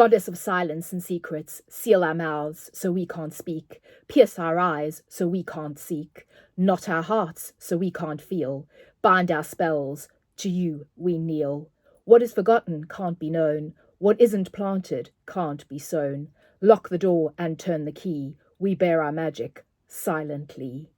Goddess of silence and secrets, seal our mouths so we can't speak, pierce our eyes so we can't seek, knot our hearts so we can't feel, bind our spells, to you we kneel. What is forgotten can't be known, what isn't planted can't be sown. Lock the door and turn the key, we bear our magic silently.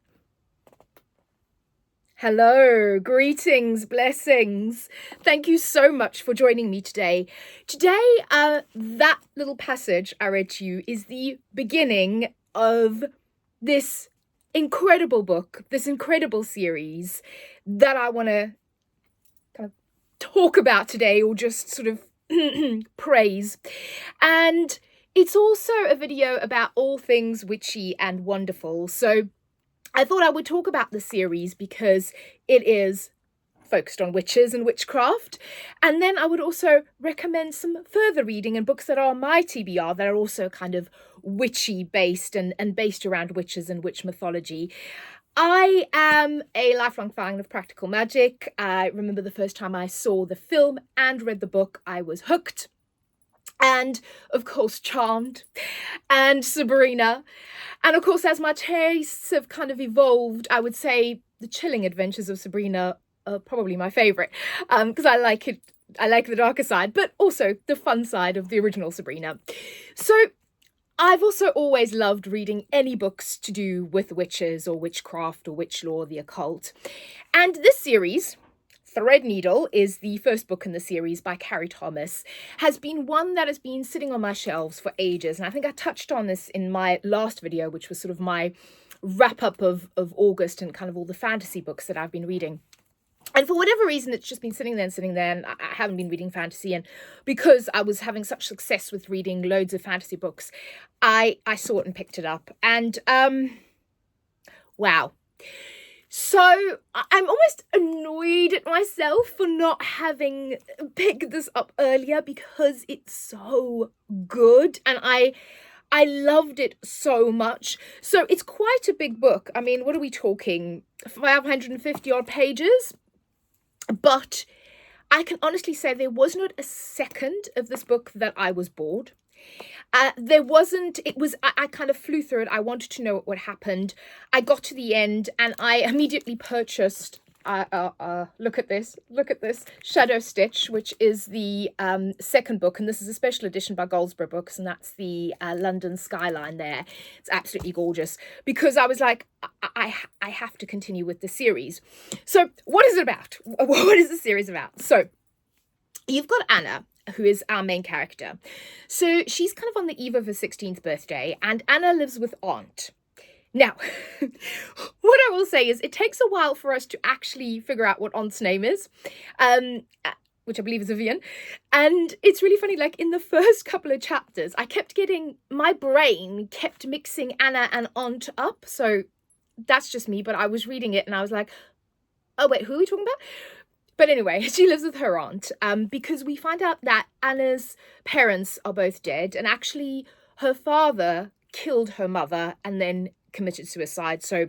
Hello, greetings, blessings. Thank you so much for joining me today. Today, that little passage I read to you is the beginning of this incredible book, this incredible series that I want to kind of talk about today, or just sort of praise. And it's also a video about all things witchy and wonderful. So I thought I would talk about the series because it is focused on witches and witchcraft. And then I would also recommend some further reading and books that are on my TBR that are also kind of witchy based and based around witches and witch mythology. I am a lifelong fan of practical magic. I remember the first time I saw the film and read the book, I was hooked. And, of course, Charmed and Sabrina. And, of course, as my tastes have kind of evolved, I would say the chilling adventures of Sabrina are probably my favourite, because I like it. I like the darker side, but also the fun side of the original Sabrina. So I've also always loved reading any books to do with witches or witchcraft or witch lore, the occult. And this series, Threadneedle, is the first book in the series by Cari Thomas, has been one that has been sitting on my shelves for ages. And I think I touched on this in my last video, which was sort of my wrap up of August and kind of all the fantasy books that I've been reading. And for whatever reason, it's just been sitting there, and I haven't been reading fantasy. And because I was having such success with reading loads of fantasy books, I saw it and picked it up. And wow. So I'm almost annoyed at myself for not having picked this up earlier because it's so good and I loved it so much. So it's quite a big book. I mean, what are we talking? 550 odd pages? But I can honestly say there was not a second of this book that I was bored. I kind of flew through it. I wanted to know what happened. I got to the end and I immediately purchased, look at this, Shadow Stitch, which is the second book. And this is a special edition by Goldsborough Books. And that's the London skyline there. It's absolutely gorgeous because I was like, I have to continue with the series. So what is it about? What is the series about? So you've got Anna, who is our main character. So she's kind of on the eve of her 16th birthday, and Anna lives with Aunt. Now, what I will say is it takes a while for us to actually figure out what Aunt's name is, which I believe is Vivian. And it's really funny, like in the first couple of chapters, my brain kept mixing Anna and Aunt up. So that's just me, but I was reading it and I was like, oh wait, who are we talking about? But anyway, she lives with her aunt because we find out that Anna's parents are both dead, and actually her father killed her mother and then committed suicide. So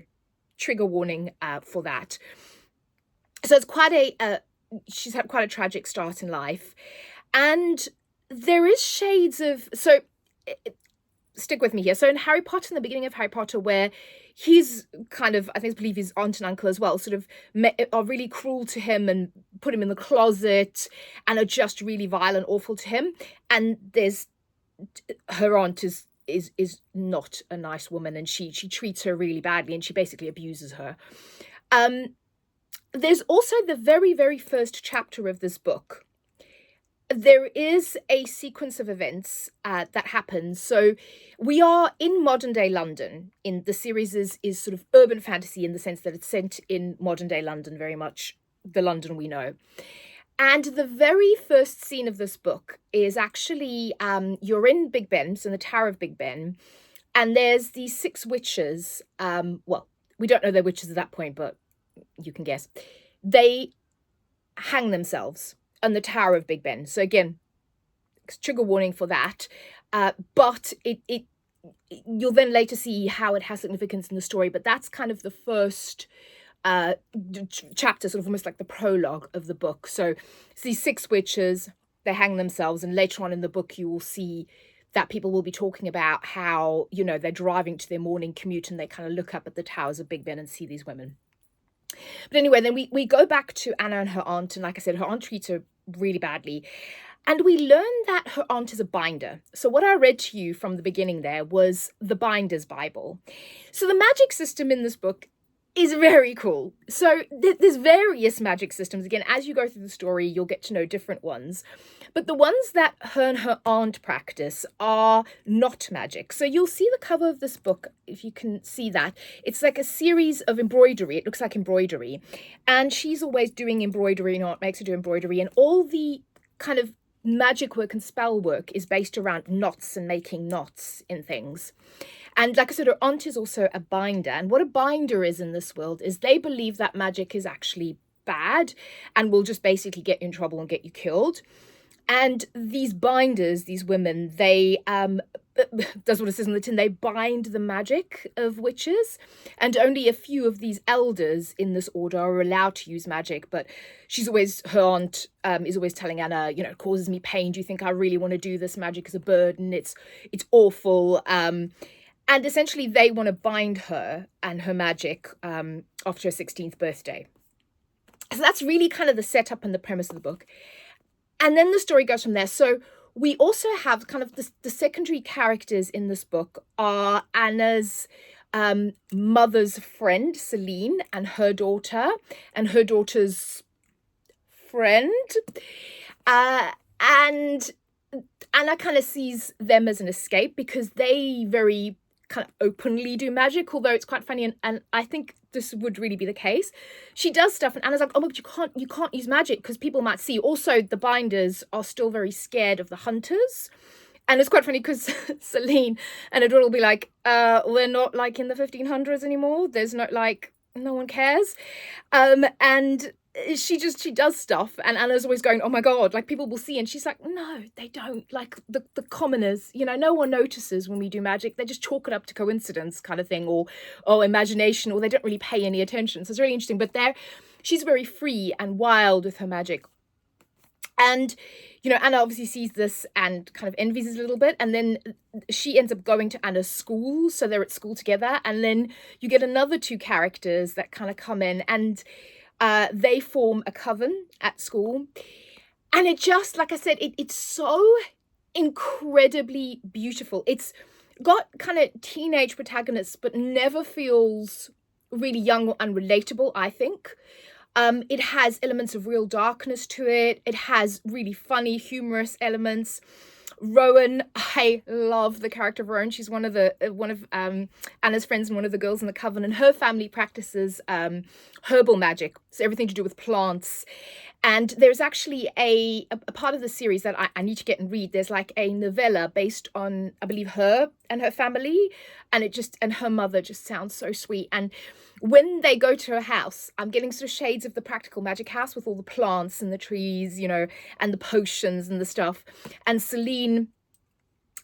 trigger warning for that. So it's she's had quite a tragic start in life. And there is shades of, stick with me here. So in Harry Potter, in the beginning of Harry Potter, where he's kind of, I believe his aunt and uncle as well, sort of are really cruel to him and put him in the closet and are just really vile and awful to him. And her aunt is not a nice woman, and she treats her really badly, and she basically abuses her. There's also the very, very first chapter of this book. There is a sequence of events that happens. So we are in modern day London. In the series is sort of urban fantasy in the sense that it's set in modern day London, very much the London we know. And the very first scene of this book is actually you're in Big Ben, so in the Tower of Big Ben, and there's these 6 witches. Well, we don't know they're witches at that point, but you can guess. They hang themselves on the Tower of Big Ben. So again, trigger warning for that. But you'll then later see how it has significance in the story. But that's kind of the first chapter, sort of almost like the prologue of the book. So it's these 6 witches. they hang themselves. And later on in the book, you will see that people will be talking about how, you know, they're driving to their morning commute and they kind of look up at the towers of Big Ben and see these women. But anyway, then we go back to Anna and her aunt. And like I said, her aunt treats her really badly. And we learn that her aunt is a binder. So what I read to you from the beginning there was the Binder's Bible. So the magic system in this book is very cool. So there's various magic systems. Again, as you go through the story, you'll get to know different ones. But the ones that her and her aunt practice are not magic. So you'll see the cover of this book, if you can see that. It's like a series of embroidery. It looks like embroidery. And she's always doing embroidery, and aunt makes her do embroidery. And all the kind of magic work and spell work is based around knots and making knots in things. And like I said, her aunt is also a binder. And what a binder is in this world is they believe that magic is actually bad and will just basically get you in trouble and get you killed. And these binders, these women, they, that's what it says on the tin, they bind the magic of witches. And only a few of these elders in this order are allowed to use magic. But her aunt is always telling Anna, you know, it causes me pain. Do you think I really want to do this? Magic is a burden. It's awful. And essentially they want to bind her and her magic after her 16th birthday. So that's really kind of the setup and the premise of the book. And then the story goes from there. So we also have kind of the secondary characters in this book are Anna's mother's friend, Celine, and her daughter's friend. And Anna kind of sees them as an escape because they very kind of openly do magic, although it's quite funny, and I think this would really be the case. She does stuff and Anna's like, oh, but you can't use magic because people might see. Also, the binders are still very scared of the hunters. And it's quite funny because Celine and her daughter will be like, we're not like in the 1500s anymore. There's no, like, no one cares. And she does stuff, and Anna's always going, oh my god, like people will see, and she's like, no, they don't, like the commoners, you know, no one notices when we do magic. They just chalk it up to coincidence kind of thing, or imagination, or they don't really pay any attention. So it's really interesting. But she's very free and wild with her magic. And, you know, Anna obviously sees this and kind of envies it a little bit. And then she ends up going to Anna's school. So they're at school together. And then you get another two characters that kind of come in, and they form a coven at school. And it just, like I said, it's so incredibly beautiful. It's got kind of teenage protagonists, but never feels really young or unrelatable, I think. It has elements of real darkness to it. It has really funny, humorous elements. Rowan, I love the character of Rowan. She's one of Anna's friends and one of the girls in the coven, and her family practices herbal magic, so everything to do with plants. And there's actually a part of the series that I need to get and read. There's like a novella based on, I believe, her and her family, and her mother just sounds so sweet. And when they go to her house, I'm getting sort of shades of the practical magic house with all the plants and the trees, you know, and the potions and the stuff. And Celine,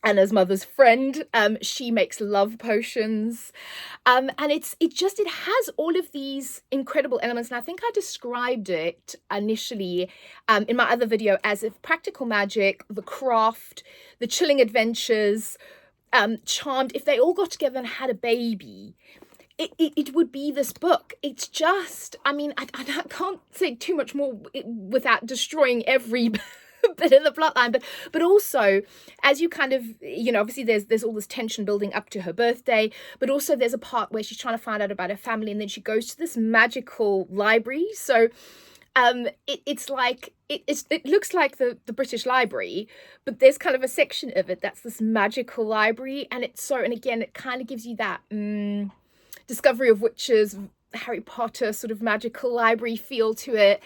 Anna's mother's friend, she makes love potions, and it has all of these incredible elements. And I think I described it initially in my other video as if practical magic, the craft, the chilling adventures, Charmed, if they all got together and had a baby, it would be this book. It's just, I mean, I can't say too much more without destroying every bit in the plotline, but also, as you kind of, you know, obviously there's all this tension building up to her birthday, but also there's a part where she's trying to find out about her family, and then she goes to this magical library. So it's like it looks like the British Library, but there's kind of a section of it that's this magical library, and again it kind of gives you that Discovery of Witches, Harry Potter sort of magical library feel to it.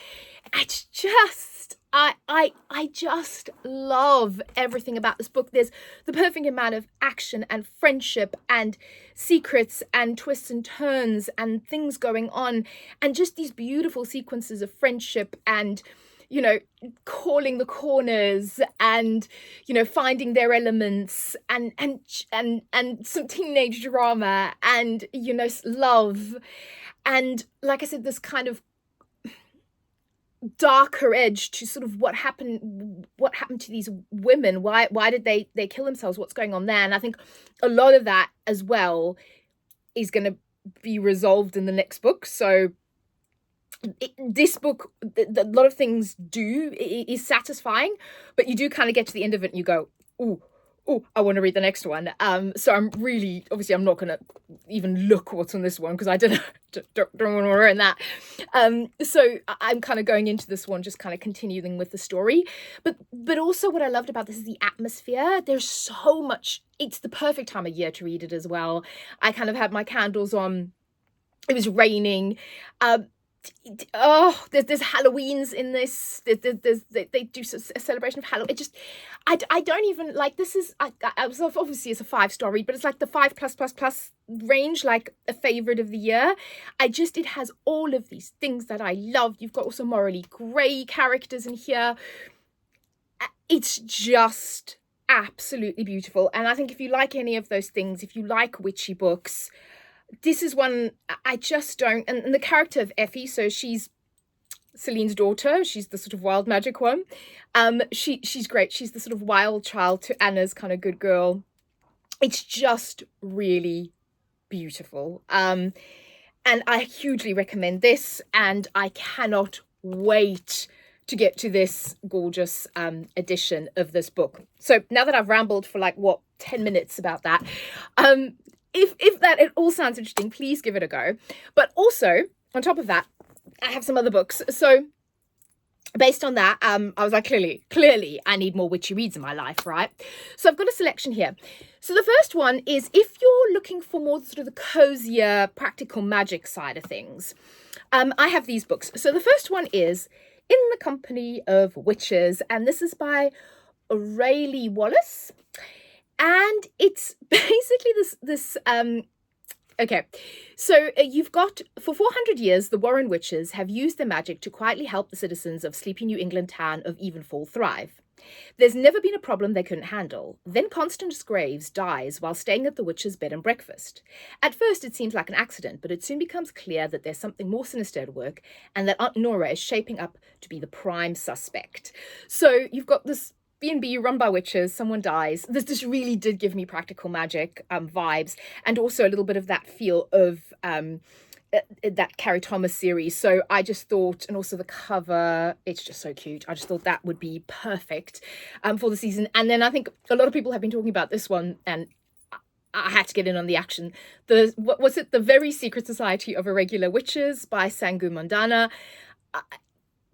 It's just, I just love everything about this book. There's the perfect amount of action and friendship and secrets and twists and turns and things going on, and just these beautiful sequences of friendship and, you know, calling the corners and, you know, finding their elements and some teenage drama and, you know, love. And like I said, this kind of darker edge to sort of what happened to these women. Why did they kill themselves? What's going on there? And I think a lot of that as well is going to be resolved in the next book. So this book, a lot of things is satisfying, but you do kind of get to the end of it and you go, ooh, I want to read the next one. So I'm really, obviously I'm not going to even look what's on this one because I don't want to ruin that. So I'm kind of going into this one, just kind of continuing with the story. But also what I loved about this is the atmosphere. There's so much, it's the perfect time of year to read it as well. I kind of had my candles on. It was raining. There's Halloweens in this. They do a celebration of Halloween. It just, I don't even like. This is I was obviously it's a 5-star read, but it's like the 5+++ range, like a favorite of the year. It has all of these things that I love. You've got also morally grey characters in here. It's just absolutely beautiful, and I think if you like any of those things, if you like witchy books, this is one I just don't. And the character of Effie, so she's Celine's daughter. She's the sort of wild magic one. She's great. She's the sort of wild child to Anna's kind of good girl. It's just really beautiful. And I hugely recommend this. And I cannot wait to get to this gorgeous edition of this book. So now that I've rambled for 10 minutes about that, if that it all sounds interesting, please give it a go. But also, on top of that, I have some other books. So based on that, I was like, clearly, I need more witchy reads in my life, right? So I've got a selection here. So the first one is, if you're looking for more sort of the cozier, practical magic side of things, I have these books. So the first one is In the Company of Witches, and this is by Rayleigh Wallace. And it's basically this okay, so you've got, for 400 years, the Warren witches have used their magic to quietly help the citizens of sleepy New England town of Evenfall thrive. There's never been a problem they couldn't handle. Then Constance Graves dies while staying at the witch's bed and breakfast. At first it seems like an accident, but it soon becomes clear that there's something more sinister at work and that Aunt Nora is shaping up to be the prime suspect. So you've got this B&B run by witches, someone dies. This really did give me practical magic vibes, and also a little bit of that feel of that Cari Thomas series. So I just thought, and also the cover, it's just so cute. I just thought that would be perfect for the season. And then I think a lot of people have been talking about this one, and I had to get in on the action. What was it? The Very Secret Society of Irregular Witches by Sangu Mandana.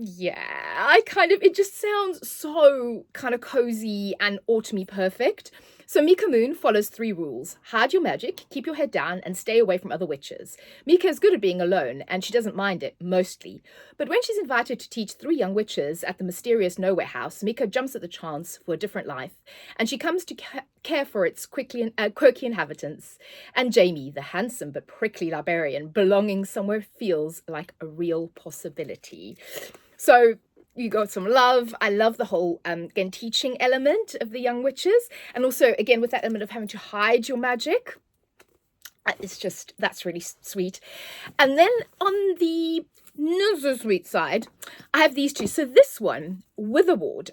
Yeah, it just sounds so kind of cozy and autumny perfect. So Mika Moon follows 3 rules. Hide your magic, keep your head down, and stay away from other witches. Mika is good at being alone, and she doesn't mind it, mostly. But when she's invited to teach 3 young witches at the mysterious Nowhere House, Mika jumps at the chance for a different life, and she comes to care for its quirky inhabitants. And Jamie, the handsome but prickly librarian, belonging somewhere feels like a real possibility. So you got some love. I love the whole, again, teaching element of the young witches. And also, again, with that element of having to hide your magic. That's really sweet. And then on the not so sweet side, I have these 2. So this one, Witherward,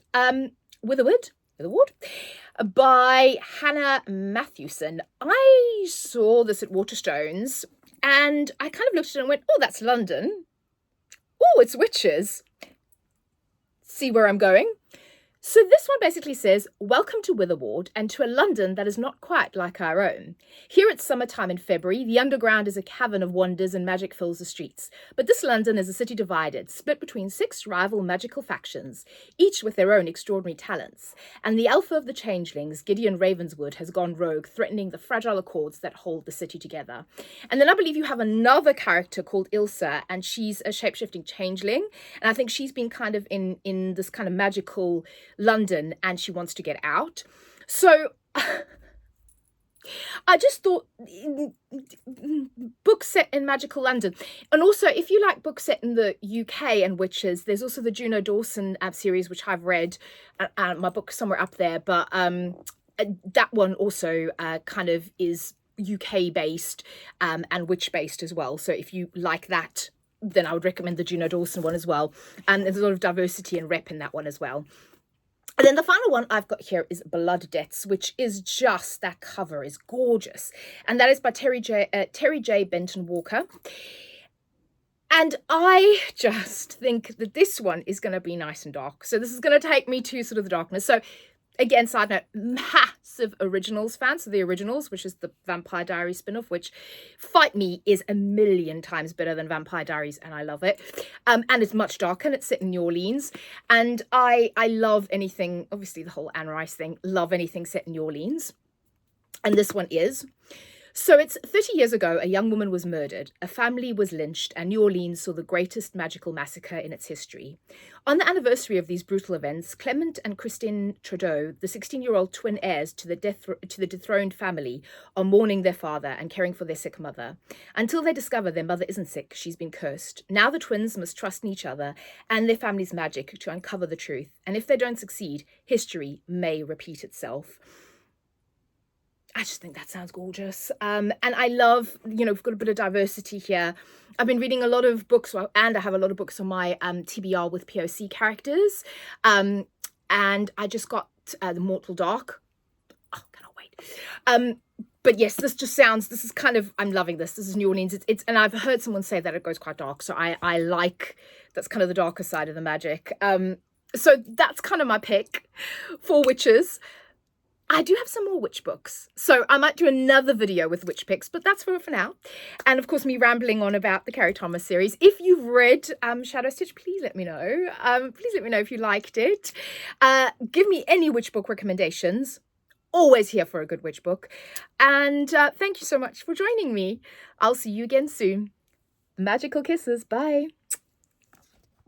by Hannah Matthewson. I saw this at Waterstones, and I kind of looked at it and went, oh, that's London. Oh, it's witches. See where I'm going? So this one basically says, welcome to Witherward and to a London that is not quite like our own. Here it's summertime in February, the underground is a cavern of wonders and magic fills the streets. But this London is a city divided, split between 6 rival magical factions, each with their own extraordinary talents. And the alpha of the changelings, Gideon Ravenswood, has gone rogue, threatening the fragile accords that hold the city together. And then I believe you have another character called Ilsa, and she's a shapeshifting changeling. And I think she's been kind of in this kind of magical London, and she wants to get out. So I just thought books set in magical London. And also, if you like books set in the UK and witches, there's also the Juno Dawson series, which I've read. My book's somewhere up there, but that one also kind of is UK based and witch based as well. So if you like that then I would recommend the Juno Dawson one as well. And there's a lot of diversity and rep in that one as well. And then the final one I've got here is Blood Debts, which is just, that cover is gorgeous. And that is by Terry J. Benton Walker. And I just think that this one is going to be nice and dark. So this is going to take me to sort of the darkness. So again, side note, massive originals fan. So the originals, which is the Vampire Diaries spin-off, which, fight me, is a million times better than Vampire Diaries, and I love it. And it's much darker, and it's set in New Orleans. And I love anything, obviously the whole Anne Rice thing, love anything set in New Orleans. And this one is. So it's 30 years ago, a young woman was murdered, a family was lynched, and New Orleans saw the greatest magical massacre in its history. On the anniversary of these brutal events, Clement and Christine Trudeau, the 16-year-old twin heirs to the dethroned family, are mourning their father and caring for their sick mother. Until they discover their mother isn't sick, she's been cursed. Now the twins must trust in each other and their family's magic to uncover the truth. And if they don't succeed, history may repeat itself. I just think that sounds gorgeous. And I love, we've got a bit of diversity here. I've been reading a lot of books, and I have a lot of books on my TBR with POC characters. And I just got The Mortal Dark. Oh, cannot wait. But yes, this is kind of, I'm loving this. This is New Orleans. And I've heard someone say that it goes quite dark. So I like, that's kind of the darker side of the magic. So that's kind of my pick for witches. I do have some more witch books, so I might do another video with witch picks, but that's for now. And of course, me rambling on about the Cari Thomas series. If you've read Shadow Stitch, please let me know. Please let me know if you liked it. Give me any witch book recommendations. Always here for a good witch book. And thank you so much for joining me. I'll see you again soon. Magical kisses. Bye.